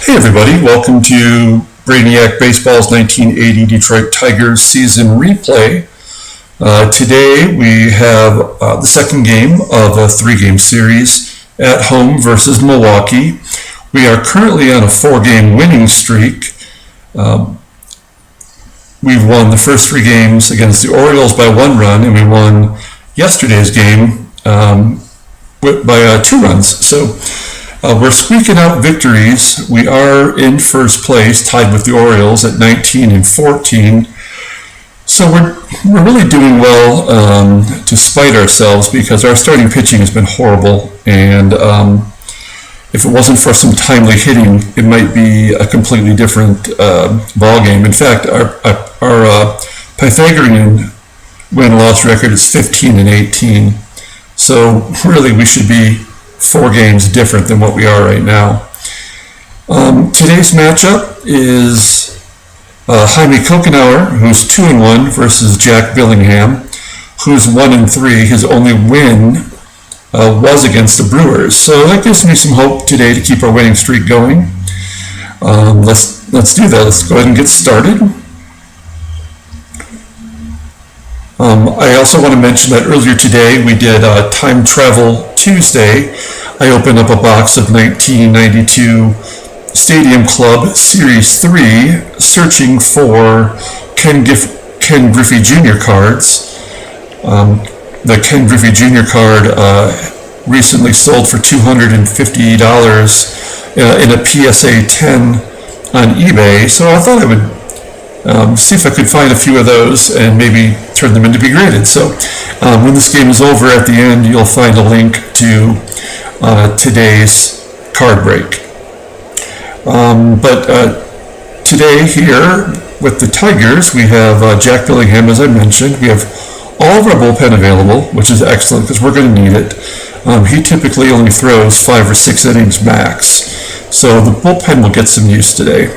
Hey everybody, welcome to Brainiac Baseball's 1980 Detroit Tigers season replay. Today we have the second game of a three-game series at home versus Milwaukee. We are currently on a four-game winning streak. We've won the first three games against the Orioles by 1 run, and we won yesterday's game by 2 runs. So we're squeaking out victories. We are in first place, tied with the Orioles at 19 and 14. So we're really doing well to spite ourselves, because our starting pitching has been horrible, and if it wasn't for some timely hitting, it might be a completely different ball game. In fact, our Pythagorean win-loss record is 15 and 18. So really, we should be 4 games different than what we are right now. Today's matchup is Jaime Cocanower, who's 2-1, versus Jack Billingham, who's 1-3. His only win was against the Brewers. So that gives me some hope today to keep our winning streak going. Let's do that. Let's go ahead and get started. I also want to mention that earlier today we did Time Travel Tuesday. I opened up a box of 1992 Stadium Club Series 3, searching for Ken Griffey Jr. cards. The Ken Griffey Jr. card recently sold for $250 in a PSA 10 on eBay, so I thought I would see if I could find a few of those and maybe turn them into be graded. So when this game is over at the end, you'll find a link to today's card break. But today here with the Tigers, we have Jack Billingham, as I mentioned. We have all of our bullpen available, which is excellent because we're going to need it. He typically only throws 5 or 6 innings max, so the bullpen will get some use today.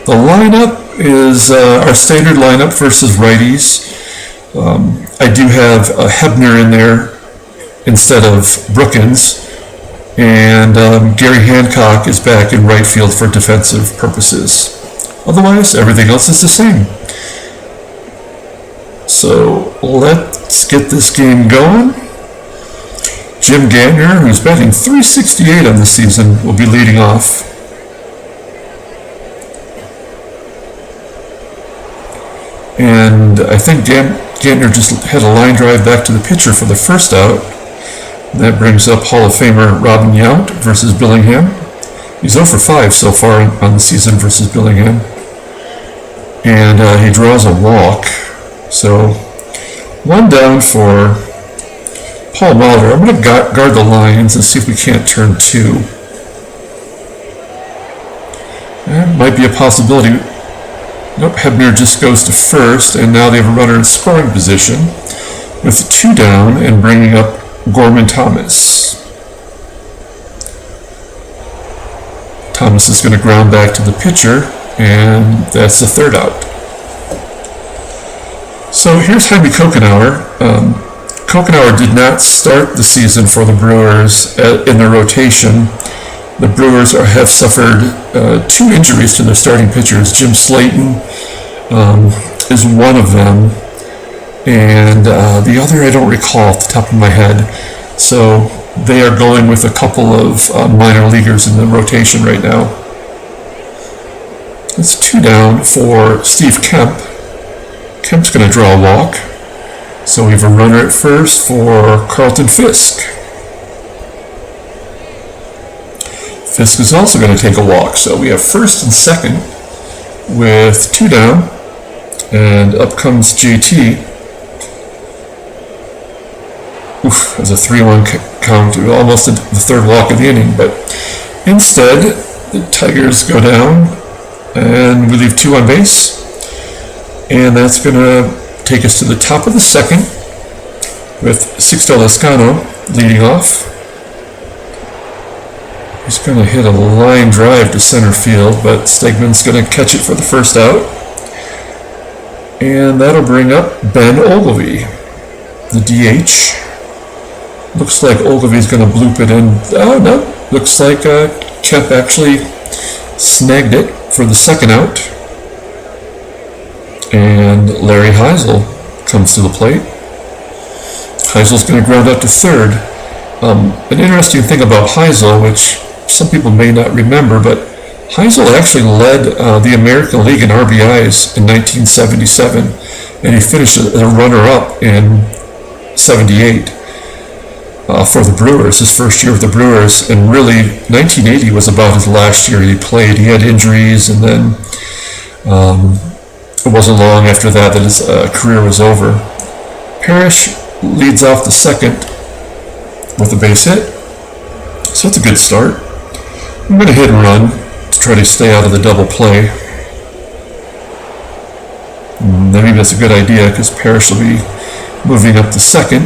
The lineup is our standard lineup versus righties. I do have Hebner in there instead of Brookins, and Gary Hancock is back in right field for defensive purposes. Otherwise, everything else is the same. So let's get this game going. Jim Gantner, who's batting .368 on the season, will be leading off. And I think Gantner just had a line drive back to the pitcher for the first out. That brings up Hall of Famer Robin Yount versus Billingham. He's 0 for 5 so far on the season versus Billingham. And he draws a walk. So 1 down for Paul Molitor. I'm going to guard the lines and see if we can't turn 2. That might be a possibility. Nope, Hebner just goes to first, and now they have a runner in scoring position with 2 down and bringing up Gorman Thomas. Thomas is going to ground back to the pitcher, and that's the 3rd out. So here's Jaime Cocanower. Cocanower did not start the season for the Brewers in their rotation. The Brewers have suffered 2 injuries to their starting pitchers. Jim Slayton is one of them, and the other I don't recall off the top of my head. So they are going with a couple of minor leaguers in the rotation right now. It's 2 down for Steve Kemp. Kemp's going to draw a walk. So we have a runner at first for Carlton Fisk. Fisk is also going to take a walk. So we have first and second with 2 down. And up comes JT. Oof, that's a 3-1 count. Almost the 3rd walk of the inning. But instead, the Tigers go down and we leave 2 on base. And that's going to take us to the top of the 2nd with Sixto Lascano leading off. He's going to hit a line drive to center field, but Stegman's going to catch it for the first out. And that'll bring up Ben Ogilvie, the DH. Looks like Ogilvie's going to bloop it in. Oh, no. looks like Kemp actually snagged it for the second out. And Larry Heisel comes to the plate. Heisel's going to ground out to third. An interesting thing about Heisel, which some people may not remember, but Heisel actually led the American League in RBIs in 1977, and he finished as a runner-up in 78 for the Brewers, his first year with the Brewers. And really, 1980 was about his last year he played. He had injuries, and then it wasn't long after that his career was over. Parrish leads off the second with a base hit, so it's a good start. I'm going to hit and run to try to stay out of the double play. Maybe that's a good idea because Parrish will be moving up to second.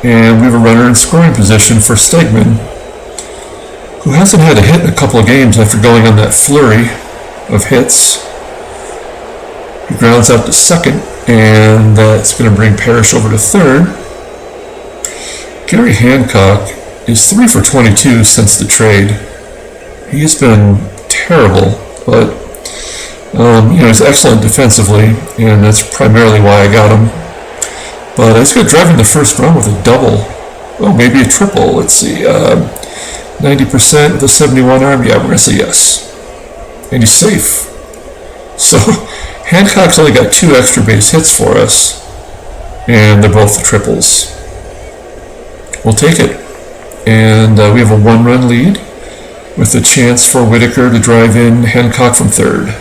And we have a runner in scoring position for Stegman, who hasn't had a hit in a couple of games after going on that flurry of hits. He grounds out to second, and that's going to bring Parrish over to third. Gary Hancock is 3 for 22 since the trade. He's been terrible, but he's excellent defensively, and that's primarily why I got him. But he's going to drive in the first run with a double. Oh, maybe a triple. Let's see. 90% of the 71 RBI. We're going to say yes. And he's safe. So Hancock's only got 2 extra base hits for us, and they're both the triples. We'll take it. And we have a 1-run lead with a chance for Whitaker to drive in Hancock from third.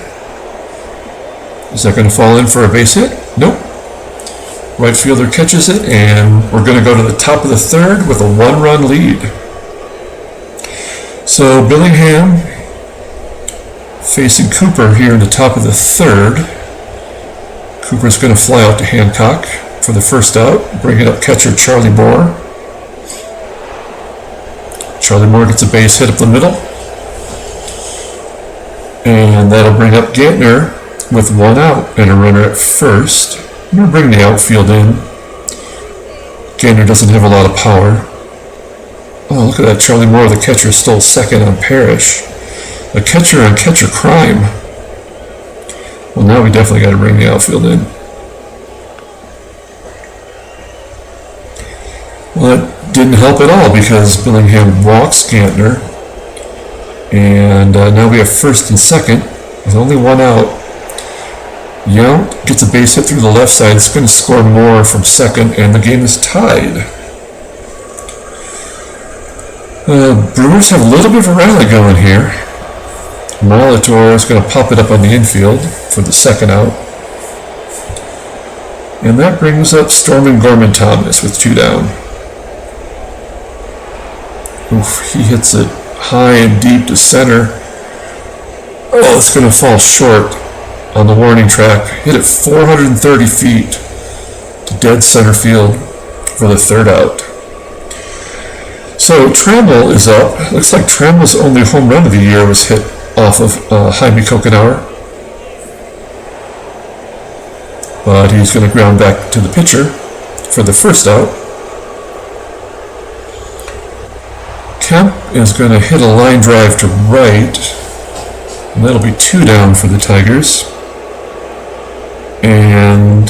Is that going to fall in for a base hit? Nope. Right fielder catches it, and we're going to go to the top of the third with a 1-run lead. So Billingham facing Cooper here in the top of the third. Cooper's going to fly out to Hancock for the first out, bringing up catcher Charlie Moore. Charlie Moore gets a base hit up the middle. And that'll bring up Gantner with 1 out and a runner at first. I'm going to bring the outfield in. Gantner doesn't have a lot of power. Oh, look at that. Charlie Moore, the catcher, stole second on Parrish. A catcher on catcher crime. Well, now we definitely got to bring the outfield in. Well, that didn't help at all because Billingham walks Gantner. And now we have first and second with only 1 out. Yount gets a base hit through the left side. It's going to score more from second, and the game is tied. Brewers have a little bit of a rally going here. Molitor is going to pop it up on the infield for the second out. And that brings up Stormin Gorman Thomas with 2 down. Oof, he hits it high and deep to center. Oh, it's going to fall short on the warning track. Hit it 430 feet to dead center field for the third out. So Trammell is up. Looks like Trammell's only home run of the year was hit off of Jaime Cocanower. But he's going to ground back to the pitcher for the first out. Kemp is going to hit a line drive to right, and that'll be 2 down for the Tigers. And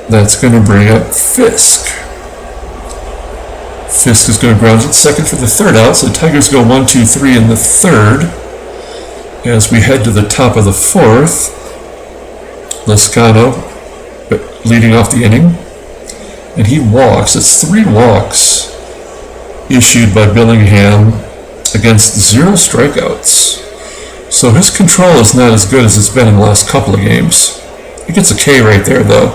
that's going to bring up Fisk. Fisk is going to ground at second for the third out, so the Tigers go 1, 2, 3 in the third. As we head to the top of the fourth, Lezcano leading off the inning, and he walks. It's 3 walks issued by Billingham against 0 strikeouts. So his control is not as good as it's been in the last couple of games. He gets a K right there, though.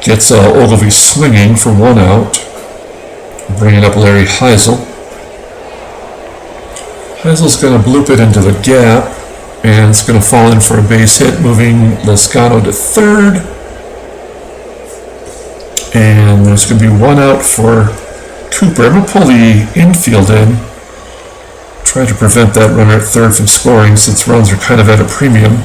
Gets Ogilvy swinging for 1 out. Bringing up Larry Heisel. Heisel's going to bloop it into the gap, and it's going to fall in for a base hit, moving Lezcano to third. And there's going to be 1 out for Cooper. I'm going to pull the infield in. Try to prevent that runner at third from scoring since runs are kind of at a premium.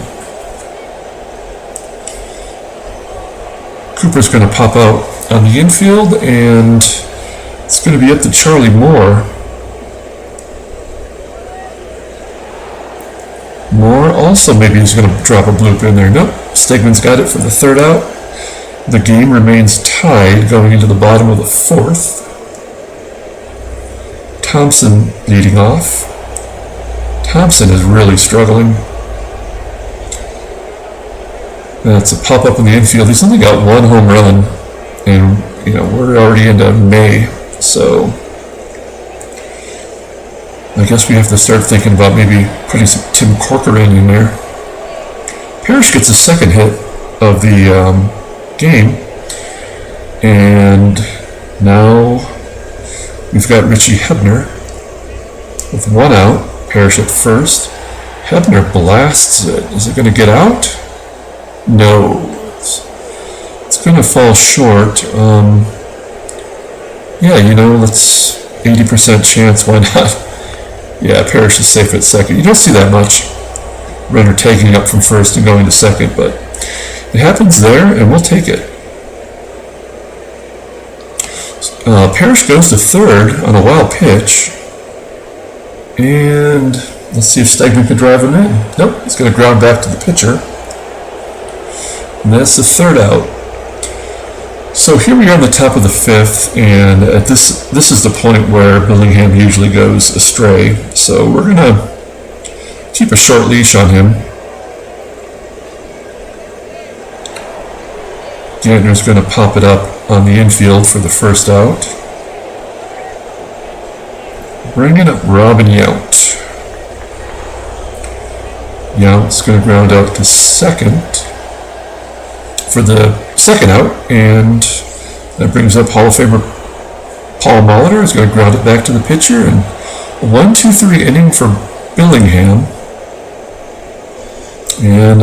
Cooper's going to pop out on the infield, and It's going to be up to Charlie Moore. Moore also maybe he's going to drop a bloop in there. Nope, Stegman's got it for the third out. The game remains tied going into the bottom of the fourth. Thompson leading off. Thompson is really struggling. That's a pop-up in the infield. He's only got one home run, and we're already into May, so I guess we have to start thinking about maybe putting some Tim Corcoran in there. Parrish gets a second hit of the game, and now we've got Richie Hebner with one out. Parrish at first. Hebner blasts it. Is it going to get out? No. It's going to fall short. Let's 80% chance. Why not? Yeah, Parrish is safe at second. You don't see that much runner taking up from first and going to second, but it happens there, and we'll take it. Parrish goes to third on a wild pitch, and let's see if Stegman can drive him in. Nope, he's going to ground back to the pitcher, and that's the third out. So here we are on the top of the fifth, and at this is the point where Billingham usually goes astray. So we're going to keep a short leash on him. Gantner's going to pop it up on the infield for the first out. Bringing up Robin Yount. Yount's going to ground out to second for the second out, and that brings up Hall of Famer Paul Molitor. Is going to ground it back to the pitcher, and a 1-2-3 inning for Billingham. And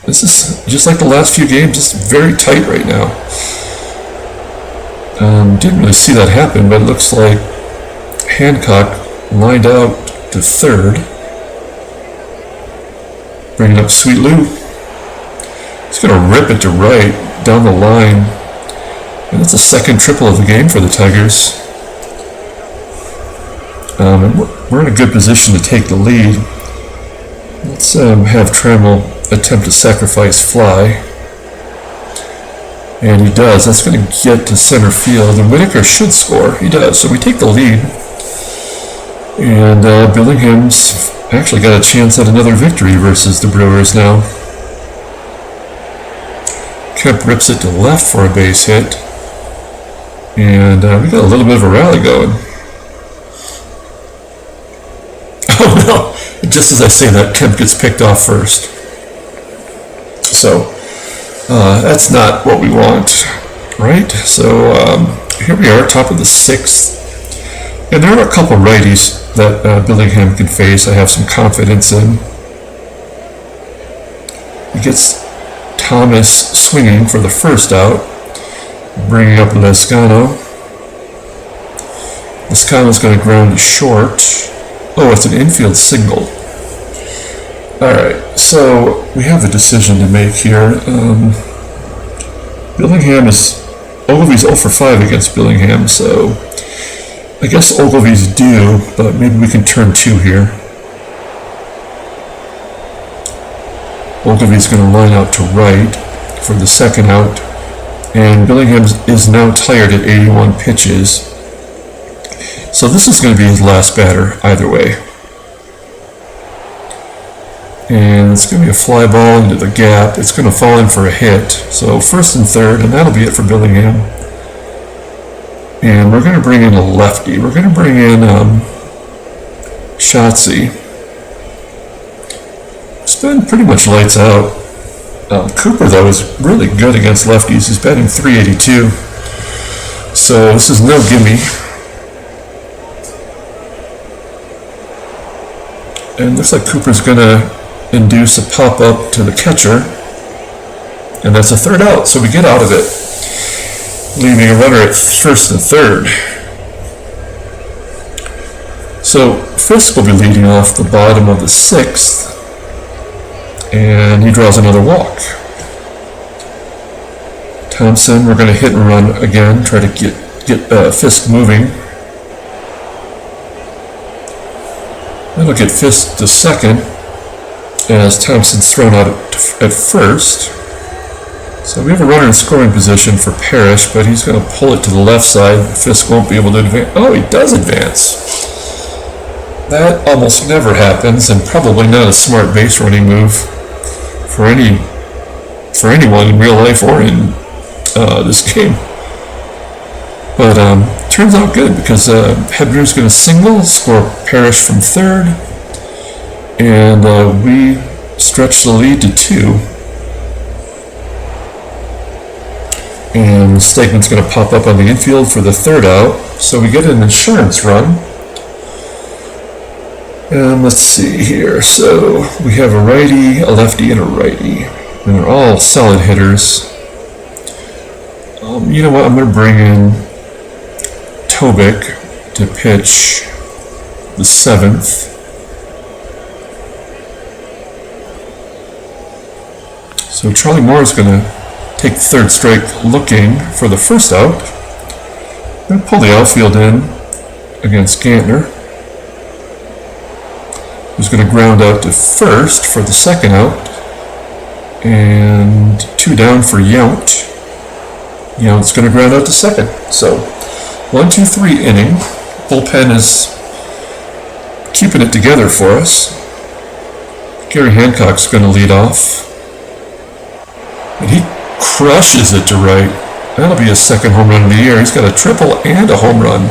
this is just like the last few games. It's very tight right now. Didn't really see that happen, but it looks like Hancock lined out to third, bringing up Sweet Lou. He's going to rip it to right down the line, and that's the second triple of the game for the Tigers. And we're in a good position to take the lead. Let's have Trammell attempt a sacrifice fly, and he does. That's going to get to center field, and Whitaker should score. He does. So we take the lead, and Billingham's actually got a chance at another victory versus the Brewers now. Kemp rips it to left for a base hit, and we got a little bit of a rally going. Oh no! Just as I say that, Kemp gets picked off first. So that's not what we want, right? So here we are, top of the sixth, and there are a couple righties that Billingham can face. I have some confidence in. He gets Thomas swinging for the first out, bringing up Lescano. Lescano's going to ground to short. Oh, it's an infield single. Alright, so we have a decision to make here. Ogilvy's 0 for 5 against Billingham, so I guess Ogilvy's due, but maybe we can turn 2 here. Ogilvy's going to line out to right for the second out, and Billingham is now tired at 81 pitches. So this is going to be his last batter either way. And it's going to be a fly ball into the gap. It's going to fall in for a hit. So first and third, and that'll be it for Billingham. And we're going to bring in a lefty. We're going to bring in Shotzi. It's been pretty much lights out. Cooper, though, is really good against lefties. He's batting .382. So this is no gimme. And looks like Cooper's going to induce a pop-up to the catcher. And that's a third out, so we get out of it, leaving a runner at first and third. So Fisk will be leading off the bottom of the sixth, and he draws another walk. Thompson, we're going to hit and run again, try to get get Fisk moving. That'll get Fisk to second as Thompson's thrown out at first. So we have a runner in scoring position for Parrish, but he's going to pull it to the left side. Fisk won't be able to advance. Oh, he does advance. That almost never happens, and probably not a smart base running move for anyone in real life or in this game. But turns out good, because Hebner's going to single, score Parrish from third, and we stretch the lead to 2. And Stegman's going to pop up on the infield for the third out, so we get an insurance run. And let's see here, so we have a righty, a lefty, and a righty, and they're all solid hitters. You know what, I'm going to bring in Tobik to pitch the 7th. So Charlie Moore is going to take the third strike looking for the first out. I'm going to pull the outfield in against Gantner, who's going to ground out to first for the second out, and 2 down for Yount. Yount's going to ground out to second. So 1-2-3 inning. Bullpen is keeping it together for us. Gary Hancock's going to lead off, and he crushes it to right. That'll be his second home run of the year. He's got a triple and a home run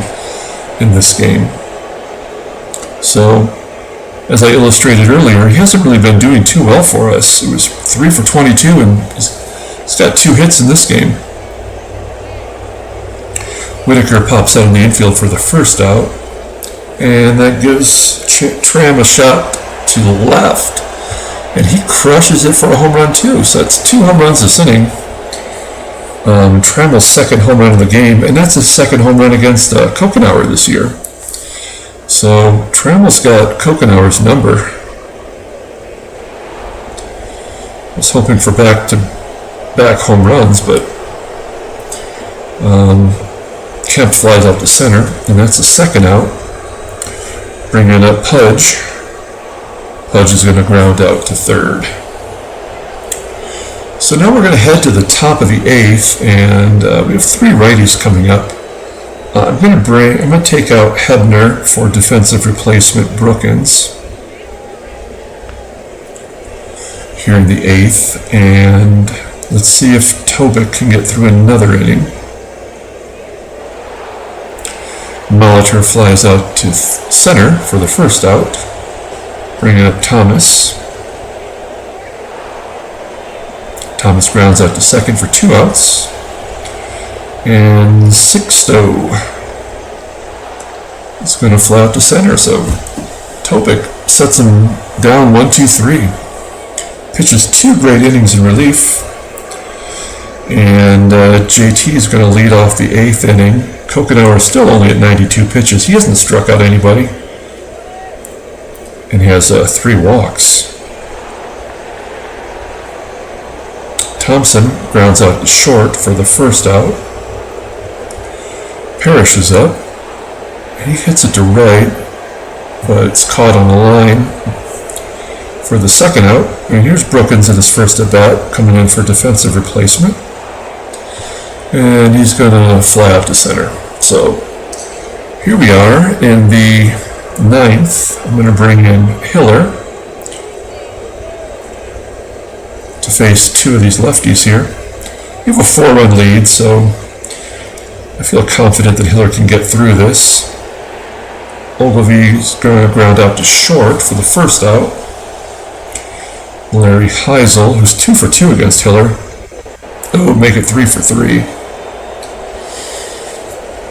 in this game. So, as I illustrated earlier, he hasn't really been doing too well for us. It was 3 for 22, and he's got 2 hits in this game. Whitaker pops out in the infield for the first out, and that gives Tram a shot to the left, and he crushes it for a home run too. So that's 2 home runs this inning. Trammell's second home run of the game, and that's his second home run against Cocanower this year. So Trammell's got Cocanower's number. I was hoping for back-to-back home runs, but Kemp flies out to center, and that's the second out. Bringing up Pudge. Pudge is going to ground out to third. So now we're going to head to the top of the 8th, and we have 3 righties coming up. I'm going to take out Hebner for defensive replacement Brookins here in the 8th, and let's see if Tobik can get through another inning. Molitor flies out to center for the first out, bringing up Thomas. Thomas grounds out to second for 2 outs. And Sixto is going to fly out to center, so Tobik sets him down 1-2-3. Pitches 2 great innings in relief. And JT is going to lead off the 8th inning. Cocanower is still only at 92 pitches. He hasn't struck out anybody. And he has 3 walks. Thompson grounds out short for the first out. Parrish is up. He hits it to right, but it's caught on the line for the second out. And here's Brookins at his first at bat, coming in for defensive replacement. And he's going to fly out to center. So here we are in the 9th. I'm going to bring in Hiller to face 2 of these lefties here. We have a 4-run lead, so I feel confident that Hiller can get through this. Ogilvy's going to ground out to short for the first out. Larry Heisel, who's 2 for 2 against Hiller, make it 3 for 3.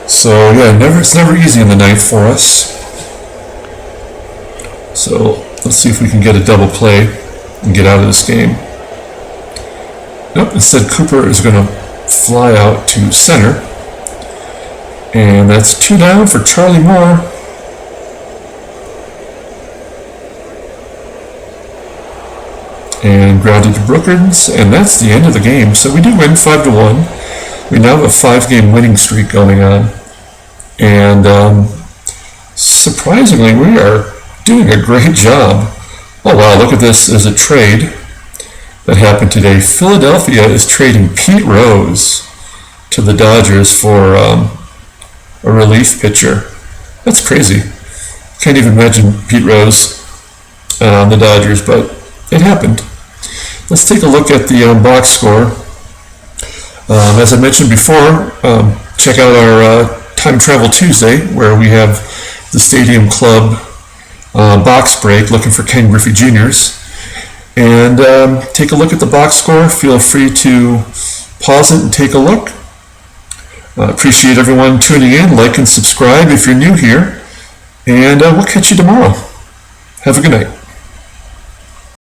So yeah, it's never easy in the 9th for us. So let's see if we can get a double play and get out of this game. Nope, instead Cooper is going to fly out to center. And that's 2 down for Charlie Moore. And grounded to Brookins, and that's the end of the game. So we do win 5-1. We now have a 5-game winning streak going on. And surprisingly, we are doing a great job. Oh wow, look at this. There's a trade that happened today. Philadelphia is trading Pete Rose to the Dodgers for a relief pitcher. That's crazy. Can't even imagine Pete Rose on the Dodgers, but it happened. Let's take a look at the box score. As I mentioned before, check out our Time Travel Tuesday, where we have the Stadium Club box break looking for Ken Griffey Jr.'s. And take a look at the box score. Feel free to pause it and take a look. Appreciate everyone tuning in. Like and subscribe if you're new here. And we'll catch you tomorrow. Have a good night.